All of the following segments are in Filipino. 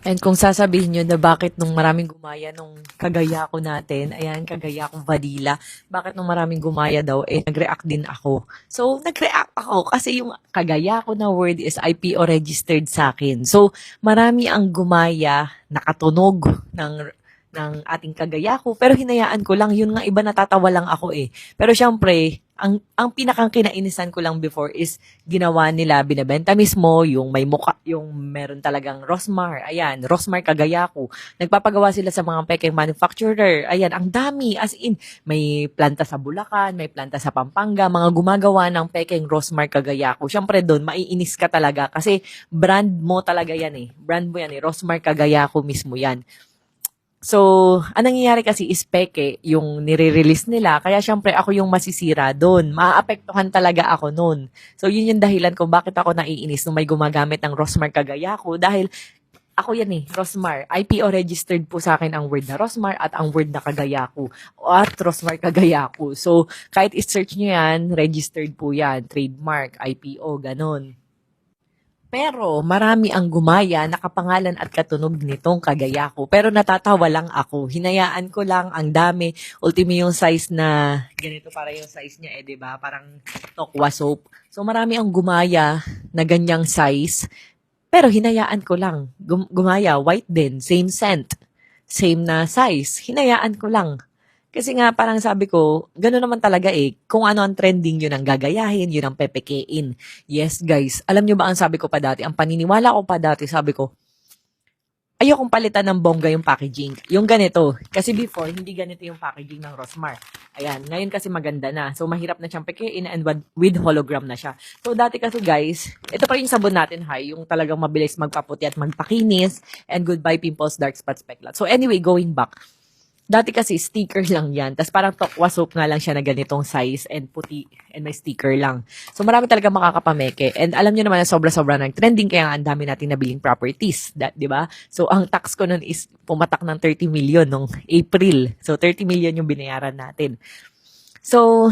And kung sasabihin nyo na bakit nung maraming gumaya nung kagaya ko natin, ayan, kagaya ko Vanilla, bakit nung maraming gumaya daw, nag-react din ako. So, nag-react ako kasi yung kagaya ko na word is IPO registered sa akin. So, marami ang gumaya, nakatunog ng ating kagaya ko, pero hinayaan ko lang, yun nga iba natatawa lang ako eh. Pero syempre, ang pinakang kinainisan ko lang before is ginawa nila, binebenta mismo, yung may muka, yung meron talagang Rosmar, ayan, Rosmar kagaya ko. Nagpapagawa sila sa mga peking manufacturer, ayan, ang dami, as in, may planta sa Bulacan, may planta sa Pampanga, mga gumagawa ng peking Rosmar kagaya ko. Syempre doon, maiinis ka talaga kasi brand mo talaga yan eh. Brand mo yan eh, Rosmar kagaya ko mismo yan. So, ang nangyayari kasi is peke yung nire-release nila. Kaya syempre ako yung masisira doon. Maaapektuhan talaga ako noon. So, yun yung dahilan kung bakit ako naiinis nung may gumagamit ng Rosmar kagaya ko. Dahil ako yan eh, Rosmar. IPO registered po sa akin ang word na Rosmar at ang word na kagaya ko. At Rosmar kagaya ko. So, kahit i-search nyo yan, registered po yan. Trademark, IPO, ganon. Pero marami ang gumaya, nakapangalan at katunog nitong kagaya ko. Pero natatawa lang ako. Hinayaan ko lang, ang dami. Ultimo yung size na, ganito para yung size niya eh, di ba? Parang tokwa soap. So marami ang gumaya na ganyang size. Pero hinayaan ko lang. Gumaya, white din, same scent, same na size. Hinayaan ko lang. Kasi nga parang sabi ko, gano'n naman talaga eh. Kung ano ang trending, yun ang gagayahin, yun ang pepekein. Yes guys, alam nyo ba ang sabi ko pa dati? Ang paniniwala ko pa dati, sabi ko, ayokong palitan ng bongga yung packaging. Yung ganito. Kasi before, hindi ganito yung packaging ng Rosmar. Ayan, ngayon kasi maganda na. So, mahirap na siyang pekein and with hologram na siya. So, dati kasi guys, ito pa yung sabon natin, hi. Yung talagang mabilis magpaputi at magpakinis. And goodbye pimples, dark spots, peklat. So, anyway, going back. Dati kasi sticker lang yan. Tapos parang tokwa soap nga lang siya na ganitong size and puti and may sticker lang. So marami talaga makakapameke. And alam niyo naman na sobra-sobra ng trending kaya nga ang dami nating nabiling properties. Di ba? So ang tax ko nun is pumatak ng 30 million nung April. So 30 million yung binayaran natin. So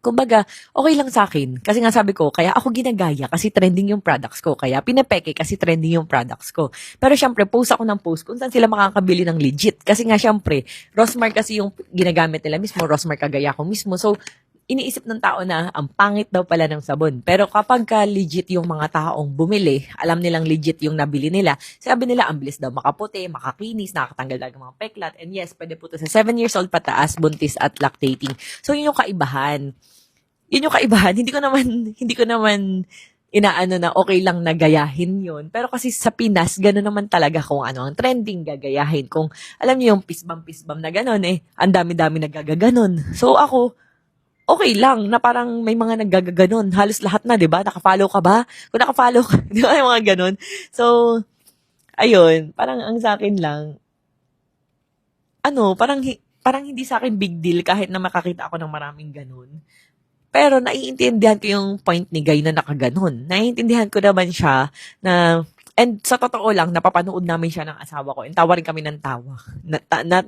kumbaga, okay lang sa akin. Kasi nga sabi ko, kaya ako ginagaya kasi trending yung products ko. Kaya pinapeke kasi trending yung products ko. Pero syempre, post ako ng post kung saan sila makakabili ng legit. Kasi nga syempre, Rosmar kasi yung ginagamit nila mismo, Rosmar kagaya ko mismo. So, iniisip ng tao na ang pangit daw pala ng sabon. Pero kapag ka legit yung mga taong bumili, alam nilang legit yung nabili nila, sabi nila ang bilis daw makaputi, makakinis, nakakatanggal ng mga peklat. And yes, pwede po to sa 7 years old pataas, buntis at lactating. So, yun yung kaibahan. Yun yung kaibahan. Hindi ko naman inaano na okay lang na gayahin yun. Pero kasi sa Pinas, gano'n naman talaga kung ano ang trending gagayahin. Kung alam niyo yung pisbam-pisbam na gano'n eh, ang dami-dami nagagaganon. So ako, okay lang na parang may mga naggagaganon. Halos lahat na, di ba? Nakafollow ka ba? Kung nakafollow ka, di ba yung mga ganon? So, ayun, parang ang sa akin lang, ano, parang hindi sa akin big deal kahit na makakita ako ng maraming ganon. Pero naiintindihan ko yung point ni Guy na nakaganon. Naiintindihan ko naman siya na, and sa totoo lang, napapanood namin siya ng asawa ko and tawa rin kami ng tawa.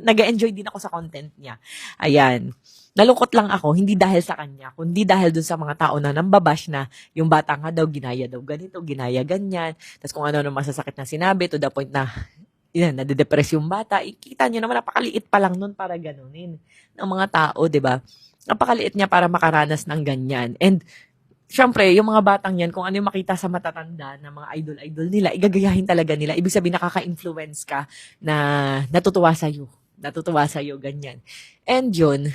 Nag-enjoy din ako sa content niya. Ayan. Nalungkot lang ako, hindi dahil sa kanya, kundi dahil dun sa mga tao na nambabash na yung bata nga daw, ginaya daw ganito, ginaya ganyan. Tapos kung ano masasakit na sinabi to the point na yan, nade-depress yung bata. Ikita nyo naman, napakaliit pa lang nun para ganunin ng mga tao, di ba? Napakaliit niya para makaranas ng ganyan. And, syempre, yung mga batang yan, kung ano yung makita sa matatanda na mga idol-idol nila, igagayahin talaga nila. Ibig sabihin, nakaka-influence ka na natutuwa sa'yo. Natutuwa sa'yo, ganyan. And yun,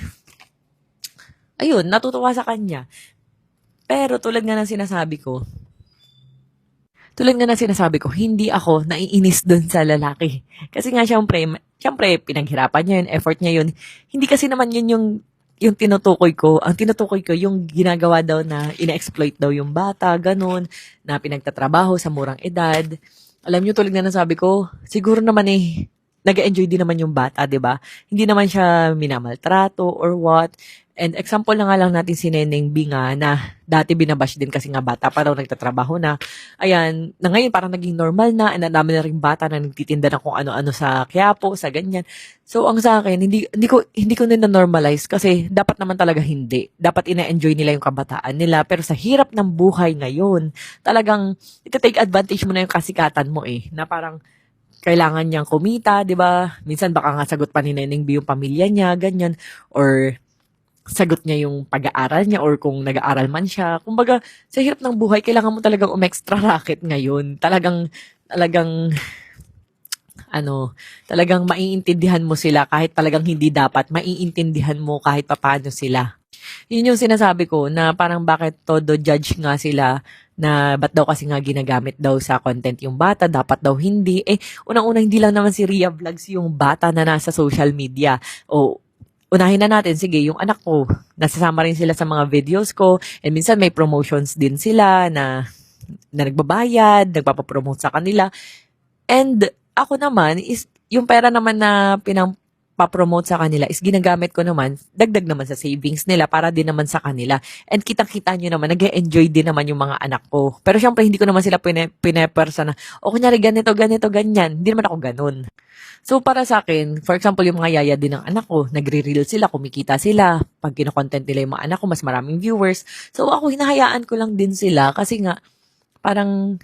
ayun, natutuwa sa kanya. Pero tulad nga ng sinasabi ko, hindi ako naiinis dun sa lalaki. Kasi nga, syempre, pinaghirapan niya yun, effort niya yun. Hindi kasi naman yun yung tinutukoy ko. Ang tinutukoy ko, yung ginagawa daw na ina-exploit daw yung bata, ganun, na pinagtatrabaho sa murang edad. Alam niyo, tulad nga ng sabi ko, siguro naman nag-enjoy din naman yung bata, di ba? Hindi naman siya minamaltrato or what. And example na nga lang natin si Neneng B nga na dati binabash din kasi nga bata pa raw nagtatrabaho na. Ayan, na ngayon parang naging normal na, and ang dami na rin bata na nagtitinda ng kung ano-ano sa Quiapo, sa ganyan. So ang sa akin, hindi ko na normalize kasi dapat naman talaga hindi. Dapat ina-enjoy nila yung kabataan nila. Pero sa hirap ng buhay ngayon, talagang ita-take advantage mo na yung kasikatan mo na parang kailangan niyang kumita, 'di ba? Minsan baka nga sagot pa ni Neneng B yung pamilya niya, ganyan, or sagot niya yung pag-aaral niya or kung nag-aaral man siya. Kumbaga, sa hirap ng buhay, kailangan mo talagang umextra racket ngayon. Talagang, talagang maiintindihan mo sila kahit talagang hindi dapat. Maiintindihan mo kahit papaano sila. Yun yung sinasabi ko na parang bakit todo judge nga sila na ba't daw kasi nga ginagamit daw sa content yung bata, dapat daw hindi. Unang-una hindi lang naman si Ria Vlogs yung bata na nasa social media. O, unahin na natin, sige, yung anak ko, nasasama rin sila sa mga videos ko, and minsan may promotions din sila na nagbabayad, nagpapapromote sa kanila. And ako naman, is yung pera naman na papromote sa kanila is ginagamit ko naman, dagdag naman sa savings nila para din naman sa kanila. And kitang-kita nyo naman, nag-enjoy din naman yung mga anak ko. Pero syempre, hindi ko naman sila pinepersa na, o kunyari ganito, ganyan. Hindi naman ako ganun. So, para sa akin, for example, yung mga yaya din ng anak ko, nagre-reel sila, kumikita sila. Pag kino-content nila yung mga anak ko, mas maraming viewers. So, ako, hinahayaan ko lang din sila kasi nga, parang,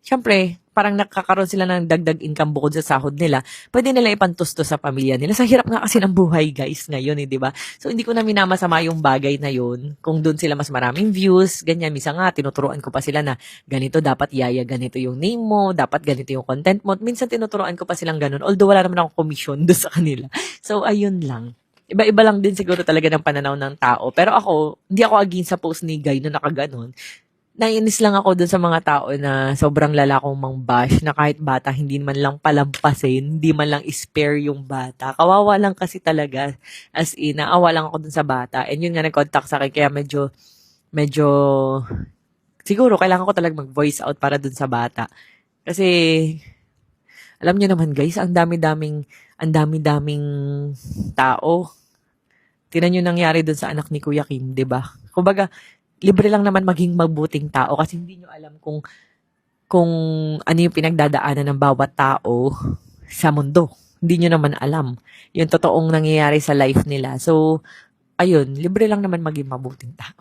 syempre, parang nakakaroon sila ng dagdag income bukod sa sahod nila. Pwede nila ipantusto sa pamilya nila. Sa hirap nga kasi ng buhay, guys, ngayon, di ba? So, hindi ko na minamasama yung bagay na yun. Kung doon sila mas maraming views, ganyan. Misa nga, tinuturuan ko pa sila na ganito dapat yaya, ganito yung name mo, dapat ganito yung content mo. Minsan tinuturuan ko pa silang ganun. Although wala naman akong commission doon sa kanila. So, ayun lang. Iba-iba lang din siguro talaga ng pananaw ng tao. Pero ako, hindi ako against sa post ni Guy na nakaganon. Naiinis lang ako dun sa mga tao na sobrang lalakong mang-bash na kahit bata hindi man lang palampasin, hindi man lang spare yung bata. Kawawa lang kasi talaga. As in, naawa lang ako dun sa bata. And yun nga nag-contact sa akin kaya medyo, siguro kailangan ko talaga mag-voice out para dun sa bata. Kasi, alam niyo naman guys, ang dami-daming tao. Tingnan niyo nangyari dun sa anak ni Kuya Kim, 'di ba? Kumbaga, libre lang naman maging mabuting tao kasi hindi nyo alam kung ano yung pinagdadaanan ng bawat tao sa mundo. Hindi nyo naman alam yung totoong nangyayari sa life nila. So, ayun, libre lang naman maging mabuting tao.